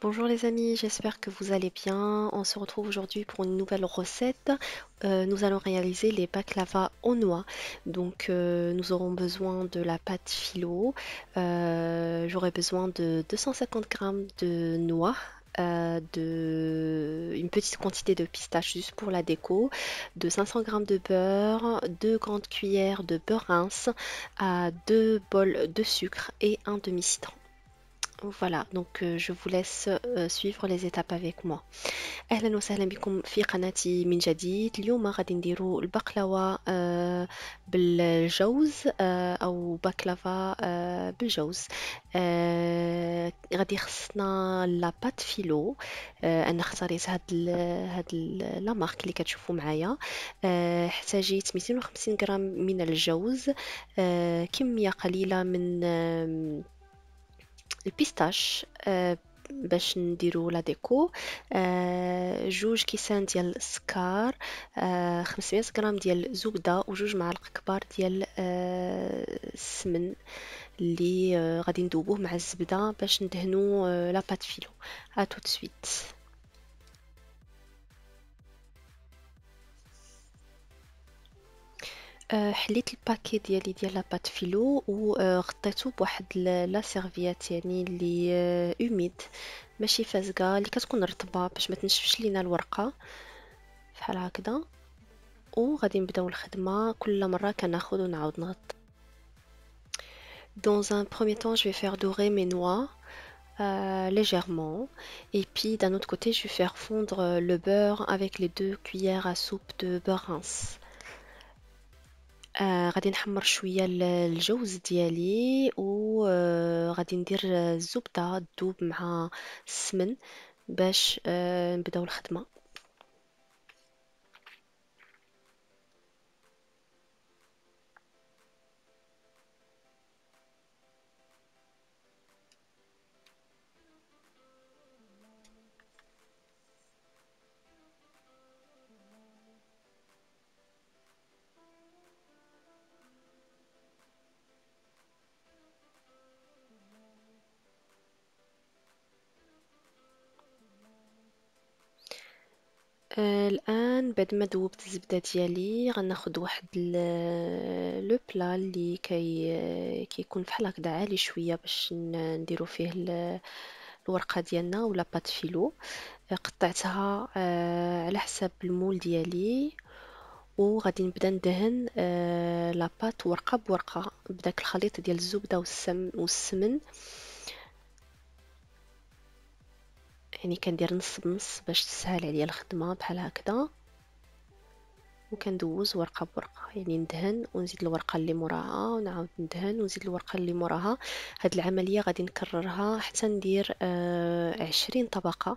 Bonjour les amis, j'espère que vous allez bien. On se retrouve aujourd'hui pour une nouvelle recette. Nous allons réaliser les baklava aux noix. Donc nous aurons besoin de la pâte phyllo. J'aurai besoin de 250 grammes de noix. Une petite quantité de pistaches juste pour la déco, de 500 grammes de beurre, 2 grandes cuillères de beurre rince, 2 bols de sucre et un demi-citron. Voilà, donc je vous laisse suivre les étapes avec moi. أهلا وسهلا بكم في قناتي من جديد. اليوم غادي نديرو البقلاوة بالجوز أو بقلاوة بالجوز. غادي خصنا لاباط فيلو. أنا اختاريت لا مارك اللي كتشوفوا معايا. احتاجيت 250 غرام من الجوز، كمية قليلة من البيستاش باش نديرو لا ديكو، جوج كيسان ديال السكر، 500 غرام ديال الزبدة وجوج معالق كبار ديال السمن اللي غادي ندوبوه مع الزبدة باش ندهنو لا بات فيلو. ا tout de suite. حليت الباكي ديالي ديال لاباط فيلو وغطيته بواحد لا سيرفيات يعني اللي اوميد، ماشي فازقه، اللي كتكون رطبه باش ما تنشفش لينا الورقه بحال هكذا. وغادي نبداو الخدمه، كل مره كناخذ ونعاود نغطي. Dans un premier temps, je vais faire dorer mes noix légèrement. Et puis d'un autre côté, je vais faire fondre le beurre avec les 2 cuillères à soupe de beurre rince. غادي نحمر شوية الجوز ديالي وغادي ندير الزبدة تذوب مع السمن باش نبداو الخدمة. الآن بعد ما ذوبت الزبدة ديالي غناخد واحد لو بلا اللي كيكون بحال هكذا عالي شوية باش نديرو فيه الورقة ديالنا ولا بات فيلو. قطعتها على حساب المول ديالي وغادي نبدا ندهن لاباط ورقة بورقة بداك الخليط ديال الزبدة والسمن. يعني كندير نص بنص باش تسهل عليا الخدمة بحال هكذا، وكندوز ورقة بورقة، يعني ندهن ونزيد الورقة اللي موراها ونعاود ندهن ونزيد الورقة اللي موراها. هاد العملية غادي نكررها حتى ندير 20 طبقة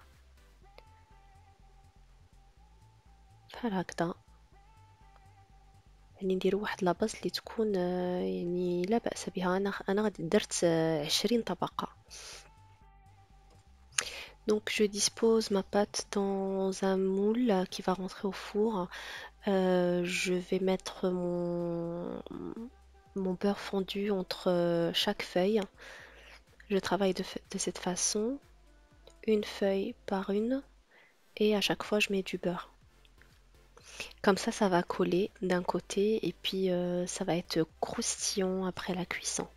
بحال هكذا. يعني نديرو واحد لاباز اللي تكون يعني لا بأس بها. أنا غادي درت 20 طبقة. Donc je dispose ma pâte dans un moule qui va rentrer au four. Je vais mettre mon beurre fondu entre chaque feuille. Je travaille de cette façon, une feuille par une, et à chaque fois je mets du beurre. Comme ça va coller d'un côté et puis ça va être croustillant après la cuisson.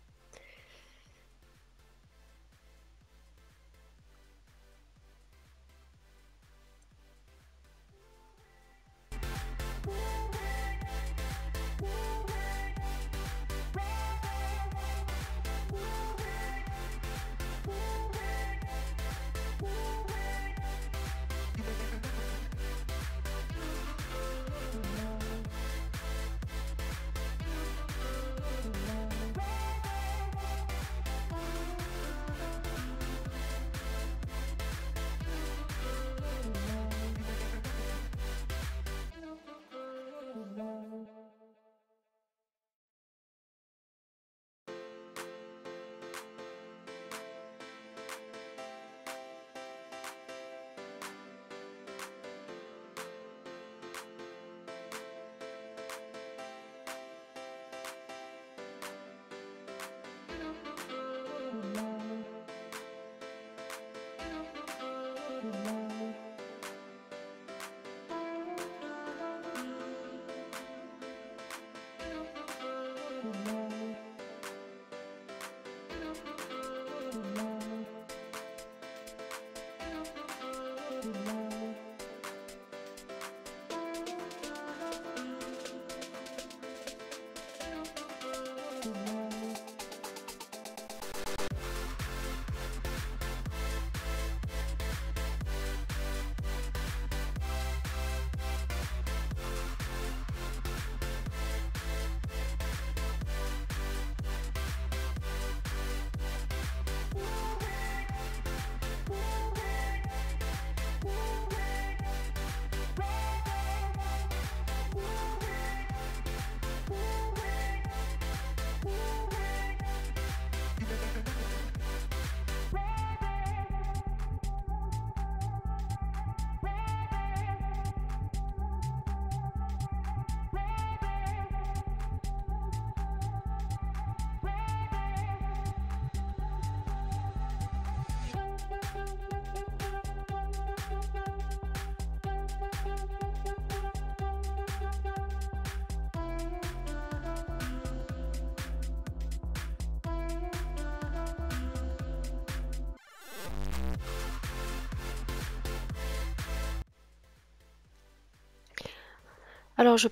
Alors je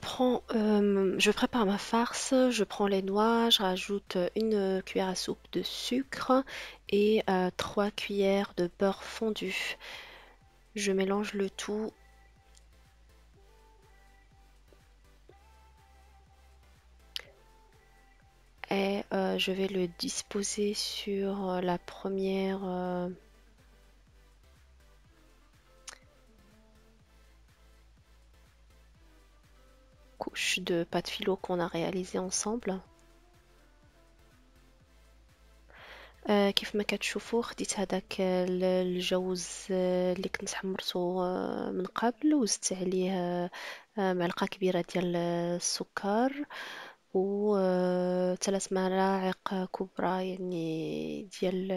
prépare ma farce, je prends les noix, je rajoute une cuillère à soupe de sucre et 3 cuillères de beurre fondu. Je mélange le tout et je vais le disposer sur la première couche de pâte philo qu'on a réalisée ensemble. كيف ما كتشوفوا خديت هداك الجوز اللي كنت حمرته من قبل وزدت عليه معلقة كبيرة ديال السكر و 3 ملاعق كبرى يعني ديال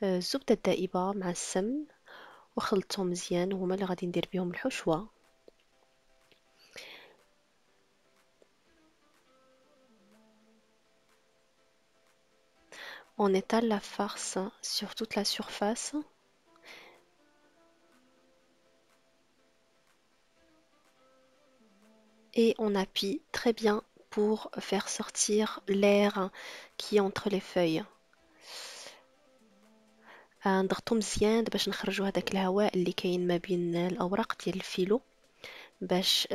الزبدة الدائبة مع السمن وخلطتهم مزيان وهما اللي غادي ندير بهم الحشوة. On étale la farce sur toute la surface. Et on appuie très bien pour faire sortir l'air qui est entre les feuilles. نضغطو مزيان باش نخرجوا هذاك الهواء اللي كاين ما بين الأوراق ديال الفيلو باش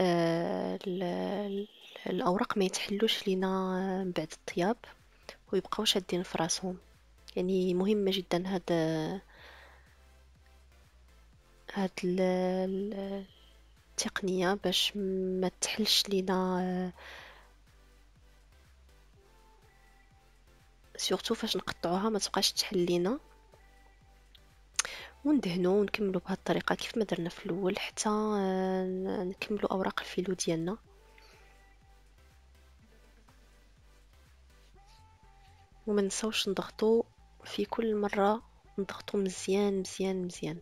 الأوراق ما يتحلوش لينا من بعد الطياب ويبقاو شادين في راسهم. يعني مهمة جدا هاد التقنية باش ما تحلش لينا سورتو فاش نقطعوها ما تبقاش تحل لينا وندهنو ونكملو بهاد الطريقة كيف ما درنا في الأول حتى نكملو أوراق الفيلو ديالنا. وما نساوش نضغطو في كل مرة نضغطو مزيان مزيان مزيان.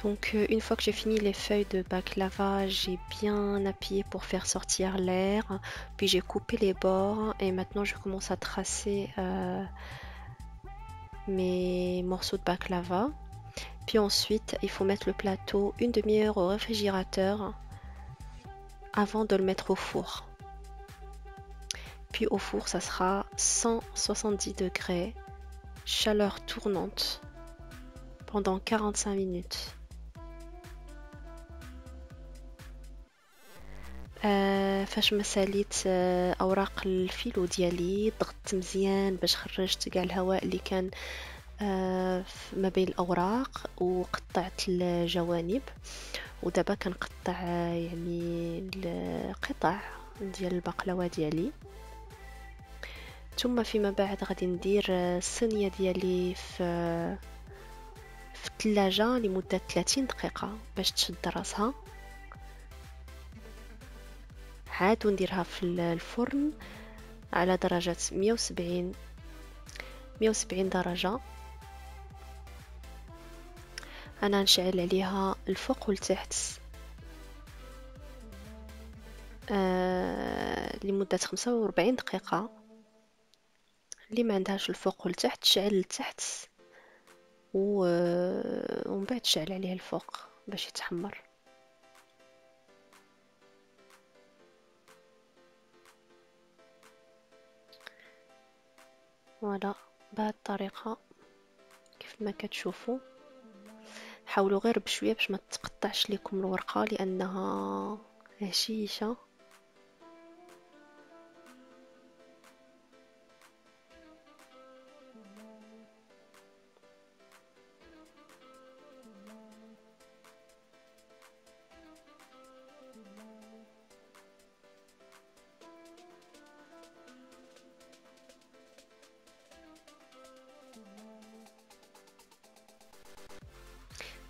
Donc une fois que j'ai fini les feuilles de baklava, j'ai bien appuyé pour faire sortir l'air, puis j'ai coupé les bords et maintenant je commence à tracer mes morceaux de baklava. Puis ensuite, il faut mettre le plateau une demi-heure au réfrigérateur avant de le mettre au four. Puis au four, ça sera 170 degrés, chaleur tournante, pendant 45 minutes. فاش ما ساليت اوراق الفيلو ديالي ضغطت مزيان باش خرجت كاع الهواء اللي كان ما بين الاوراق وقطعت الجوانب. ودابا كنقطع يعني القطع ديال البقلاوه ديالي. ثم فيما بعد غادي ندير الصينيه ديالي في الثلاجه لمده 30 دقيقه باش تشد راسها. عاد ونديرها في الفرن على درجة 170 درجة. أنا نشعل عليها الفوق والتحت لمدة 45 دقيقة. اللي ما عندهاش الفوق والتحت تشعل التحت ومن بعد تشعل عليه الفوق باش يتحمر. فوالا بهذه الطريقة كيف ما كتشوفوا. حاولوا غير بشويه باش ما تقطعش لكم الورقه لانها هشيشه.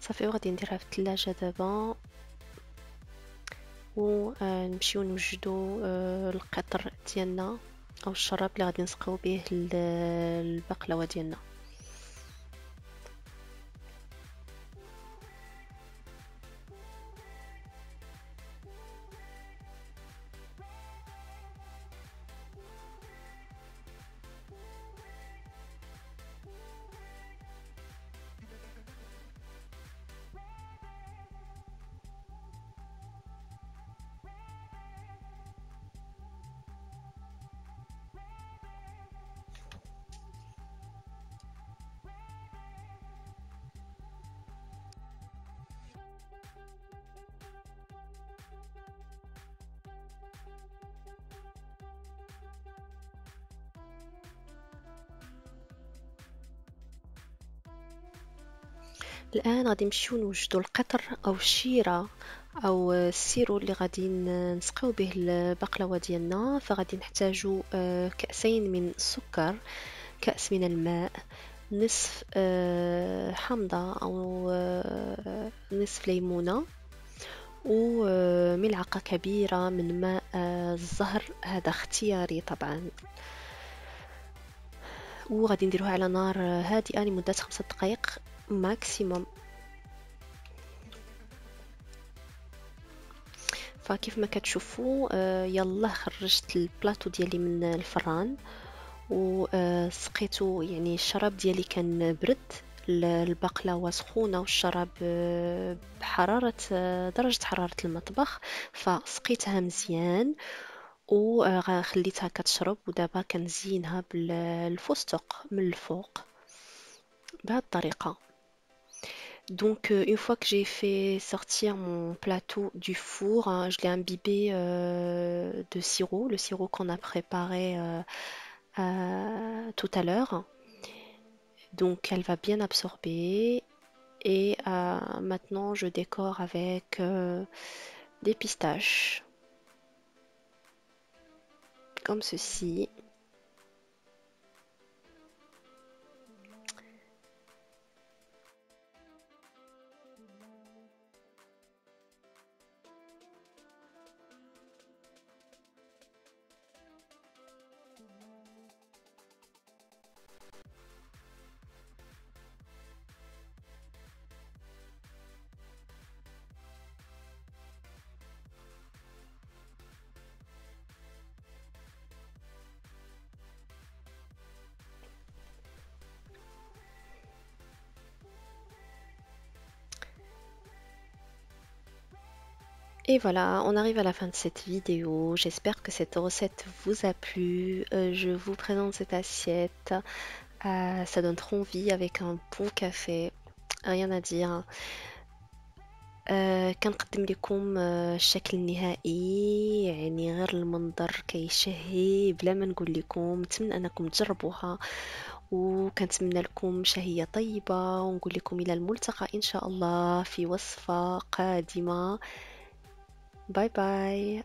صافي وغادي نديرها في الثلاجه دابا ونمشيو نوجدو القطر ديالنا او الشراب اللي غادي نسقيو به البقلاوه ديالنا. الآن غادي نمشيو نوجدو القطر أو الشيرة أو السيرو اللي غادي نسقيو به البقلاوة ديالنا. فغادي نحتاجو كأسين من السكر، كأس من الماء، نصف حامضة أو نصف ليمونة، وملعقة كبيرة من ماء الزهر، هذا اختياري طبعا. وغادي نديروها على نار هادئة لمدة 5 دقائق ماكسيموم. فكيف ما كتشوفوا يلا خرجت البلاطو ديالي من الفران وسقيته، يعني الشراب ديالي كان برد، البقلاوه سخونه والشراب بحراره درجه حراره المطبخ، فسقيتها مزيان وخليتها كتشرب. ودابا كنزينها بالفستق من الفوق بهذه الطريقه. Donc, une fois que j'ai fait sortir mon plateau du four, je l'ai imbibé de sirop, le sirop qu'on a préparé tout à l'heure. Donc, elle va bien absorber. Et maintenant, je décore avec des pistaches, comme ceci. Et voilà, on arrive à la fin de cette vidéo. J'espère que cette recette vous a plu. Je vous présente cette assiette. Ça donne trop envie avec un bon café. rien à dire. كنقدم لكم الشكل النهائي، يعني غير المنظر كيشهي بلا ما نقول لكم. نتمنى انكم تجربوها، وكنتمنى لكم شهية طيبة، ونقول لكم الى الملتقى ان شاء الله في وصفة قادمة. باي باي.